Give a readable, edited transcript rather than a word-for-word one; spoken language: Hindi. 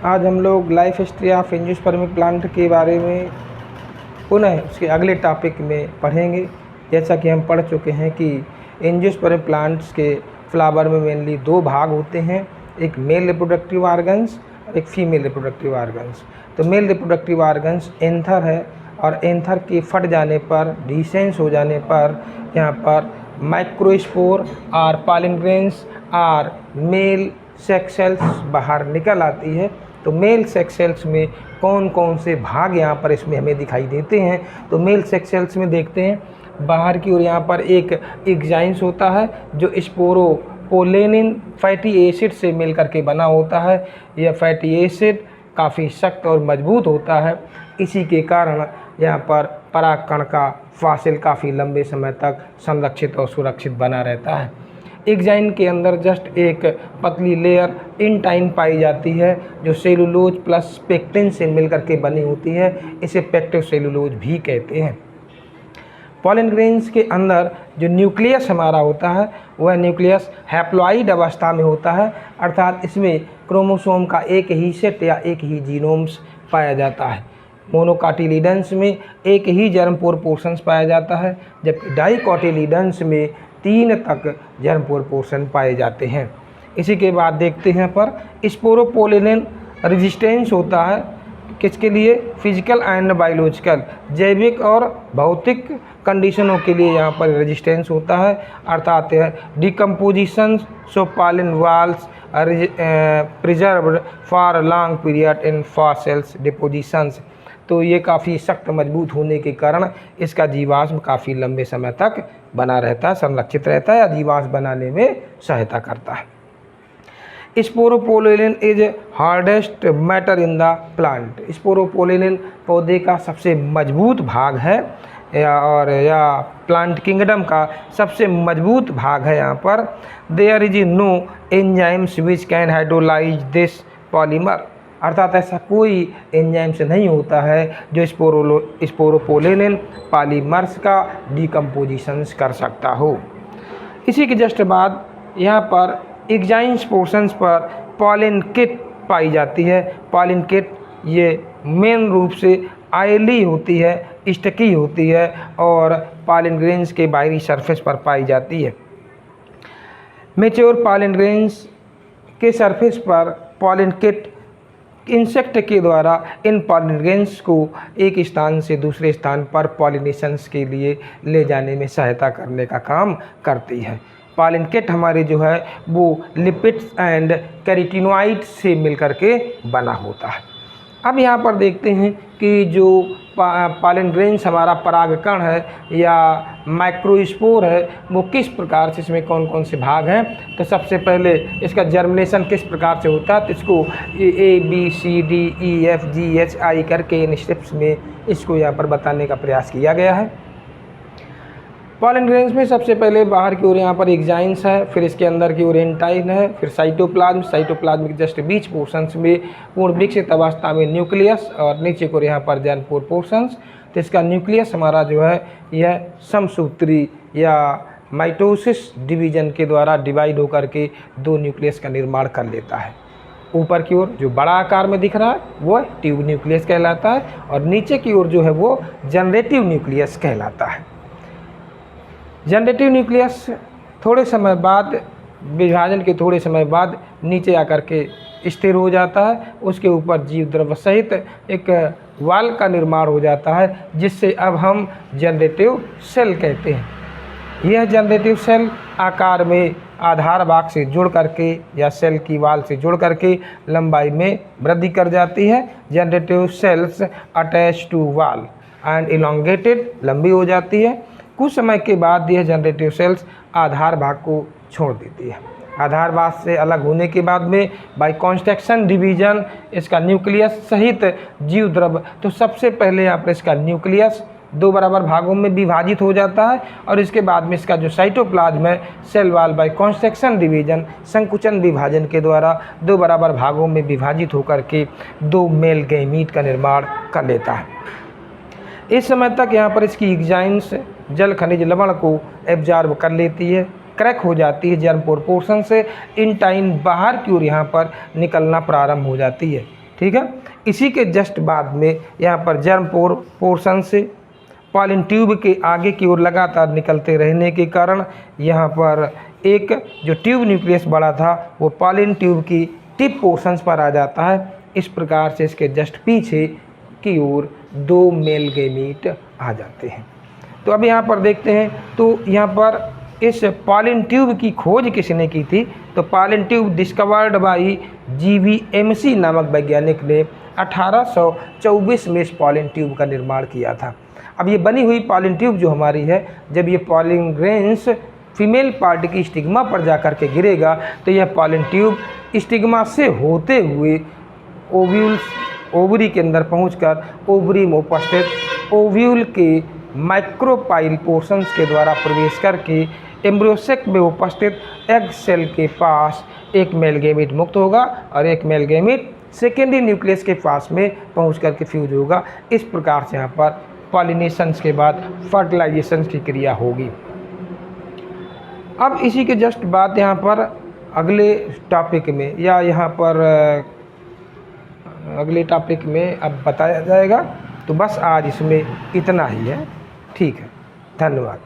आज हम लोग life history of angiospermic plant के बारे में पुनः उसके अगले टॉपिक में पढ़ेंगे। जैसा कि हम पढ़ चुके हैं कि एंजियोस्पर्मिक प्लांट्स के फ्लावर में मेनली दो भाग होते हैं, एक मेल रिप्रोडक्टिव ऑर्गन्स और एक फीमेल रिप्रोडक्टिव ऑर्गन्स। तो मेल रिप्रोडक्टिव ऑर्गन्स एंथर है और एंथर के फट जाने पर, डिसेंस हो जाने पर यहाँ पर माइक्रोस्पोर और पॉलन ग्रेन्स और मेल सेक्स सेल्स बाहर निकल आती है। तो मेल सेक्स सेल्स में कौन कौन से भाग यहाँ पर इसमें हमें दिखाई देते हैं, तो मेल सेक्स सेल्स में देखते हैं बाहर की ओर यहाँ पर एक एग्जाइम्स होता है जो स्पोरोपोलेनिन फैटी एसिड से मिल करके बना होता है। यह फैटी एसिड काफ़ी सख्त और मजबूत होता है, इसी के कारण यहाँ पर परागकण का फासिल काफ़ी लंबे समय तक संरक्षित और सुरक्षित बना रहता है। एग्जाइन के अंदर जस्ट एक पतली लेयर इंटाइन पाई जाती है जो सेलुलोज प्लस पेक्टिन से मिलकर के बनी होती है, इसे पेक्टिव सेलुलोज भी कहते हैं। पॉलन ग्रेन्स के अंदर जो न्यूक्लियस हमारा होता है वह न्यूक्लियस हैप्लॉइड अवस्था में होता है, अर्थात इसमें क्रोमोसोम का एक ही सेट या एक ही जीनोम्स पाया जाता है। मोनोकाटिलिडन्स में एक ही जर्मपोर पोर्शंस पाया जाता है, जबकि डाइकोटिलिडन्स में 3 तक जर्मपोर पोर्शन पाए जाते हैं। इसी के बाद देखते हैं पर स्पोरोपोलेनिन रेजिस्टेंस होता है किसके लिए, फिजिकल एंड बायोलॉजिकल, जैविक और भौतिक कंडीशनों के लिए यहाँ पर रेजिस्टेंस होता है, अर्थात decomposition so pollen walls preserved for long period in fossils depositions. तो ये काफ़ी सख्त मजबूत होने के कारण इसका जीवाश्म काफ़ी लंबे समय तक बना रहता है, संरक्षित रहता है या जीवाश्म बनाने में सहायता करता है। Sporopollenin is hardest matter in the plant. Sporopollenin पौधे का सबसे मजबूत भाग है या प्लांट किंगडम का सबसे मजबूत भाग है। यहाँ पर there is no enzymes which can hydrolyse this polymer, अर्थात ऐसा कोई एंजाइम से नहीं होता है जो स्पोरोपोलेनिन पॉलीमर्स का डिकम्पोजिशंस कर सकता हो। इसी के जस्ट बाद यहाँ पर एग्जाइम्स पोर्शंस पर पॉलन किट पाई जाती है। पॉलन किट ये मेन रूप से आयली होती है, स्टिकी होती है और पॉलन ग्रेन्स के बाहरी सरफेस पर पाई जाती है। मैच्योर पॉलन ग्रेन्स के सरफेस पर पॉलन किट इंसेक्ट के द्वारा इन पॉलन ग्रेन्स को एक स्थान से दूसरे स्थान पर पॉलिनेशंस के लिए ले जाने में सहायता करने का काम करती है। पॉलन किट हमारे जो है वो लिपिड्स एंड कैरोटीनॉइड्स से मिलकर के बना होता है। अब यहाँ पर देखते हैं कि जो पॉलन ग्रेन्स हमारा परागकण है या माइक्रोस्पोर है वो किस प्रकार से, इसमें कौन कौन से भाग हैं। तो सबसे पहले इसका जर्मिनेशन किस प्रकार से होता है, तो इसको ABCDEFGHI करके इन स्टेप्स में इसको यहाँ पर बताने का प्रयास किया गया है। पॉलन ग्रेन्स में सबसे पहले बाहर की ओर यहाँ पर एग्जाइम्स है, फिर इसके अंदर की ओर एंटाइन है, फिर साइटोप्लाज्म के जस्ट बीच पोर्शंस में पूर्ण विकसित अवस्था में न्यूक्लियस और नीचे को यहाँ पर जर्मपोर पोर्शंस। तो इसका न्यूक्लियस हमारा जो है यह समसूत्री या माइटोसिस डिवीजन के द्वारा डिवाइड होकर के 2 न्यूक्लियस का निर्माण कर लेता है। ऊपर की ओर जो बड़ा आकार में दिख रहा है वो ट्यूब न्यूक्लियस कहलाता है और नीचे की ओर जो है वो जनरेटिव न्यूक्लियस कहलाता है। जनरेटिव न्यूक्लियस थोड़े समय बाद, विभाजन के थोड़े समय बाद नीचे आकर के स्थिर हो जाता है, उसके ऊपर जीव द्रव्य सहित एक वाल का निर्माण हो जाता है जिससे अब हम जनरेटिव सेल कहते हैं। यह जनरेटिव सेल आकार में आधार भाग से जुड़ करके या सेल की वाल से जुड़ करके लंबाई में वृद्धि कर जाती है। जनरेटिव सेल्स अटैच टू वाल एंड इलोंगेटेड, लंबी हो जाती है। कुछ समय के बाद यह जनरेटिव सेल्स आधार भाग को छोड़ देती है। आधार भाग से अलग होने के बाद में बाय कॉन्स्ट्रक्शन डिवीजन इसका न्यूक्लियस सहित जीव द्रव्य, तो सबसे पहले यहाँ पर इसका न्यूक्लियस 2 बराबर भागों में विभाजित हो जाता है और इसके बाद में इसका जो साइटोप्लाज्म है cell wall by construction division, संकुचन विभाजन के द्वारा 2 बराबर भागों में विभाजित होकर के 2 मेल गैमीट का निर्माण कर लेता है। इस समय तक यहाँ पर इसकी एग्जाइम्स जल खनिज लवण को एब्जॉर्ब कर लेती है, क्रैक हो जाती है, जर्मपोर पोर्शन से इंटाइन बाहर की ओर यहाँ पर निकलना प्रारंभ हो जाती है। ठीक है। इसी के जस्ट बाद में यहाँ पर जर्म पोर्शन से पॉलिन ट्यूब के आगे की ओर लगातार निकलते रहने के कारण यहाँ पर एक जो ट्यूब न्यूक्लियस बड़ा था वो पॉलिन ट्यूब की टिप पोर्शंस पर आ जाता है। इस प्रकार से इसके जस्ट पीछे की ओर 2 मेल गैमीट आ जाते हैं। तो अब यहाँ पर देखते हैं, तो यहाँ पर इस पॉलिन ट्यूब की खोज किसने की थी? तो pollen tube discovered by GVMC नामक वैज्ञानिक ने 1824 में इस पॉलिन ट्यूब का निर्माण किया था। अब ये बनी हुई पॉलिन ट्यूब जो हमारी है, जब ये पॉलिन ग्रेन्स फीमेल पार्ट की स्टिग्मा पर जाकर के गिरेगा तो यह पॉलिन ट्यूब स्टिग्मा से होते हुए ओवरी के अंदर पहुंचकर ओवरी में उपस्थित ओव्यूल के माइक्रोपाइल पोर्शंस के द्वारा प्रवेश करके एम्ब्रियोसेक में उपस्थित एग सेल के पास एक मेल गैमीट मुक्त होगा और एक मेल गैमीट सेकेंडरी न्यूक्लियस के पास में पहुंच करके फ्यूज होगा। इस प्रकार से यहाँ पर पॉलिनेशंस के बाद फर्टिलाइजेशन की क्रिया होगी। अब इसी के जस्ट बाद यहाँ पर अगले टॉपिक में या यहाँ पर अगले टॉपिक में अब बताया जाएगा। तो बस आज इसमें इतना ही है। ठीक है, धन्यवाद।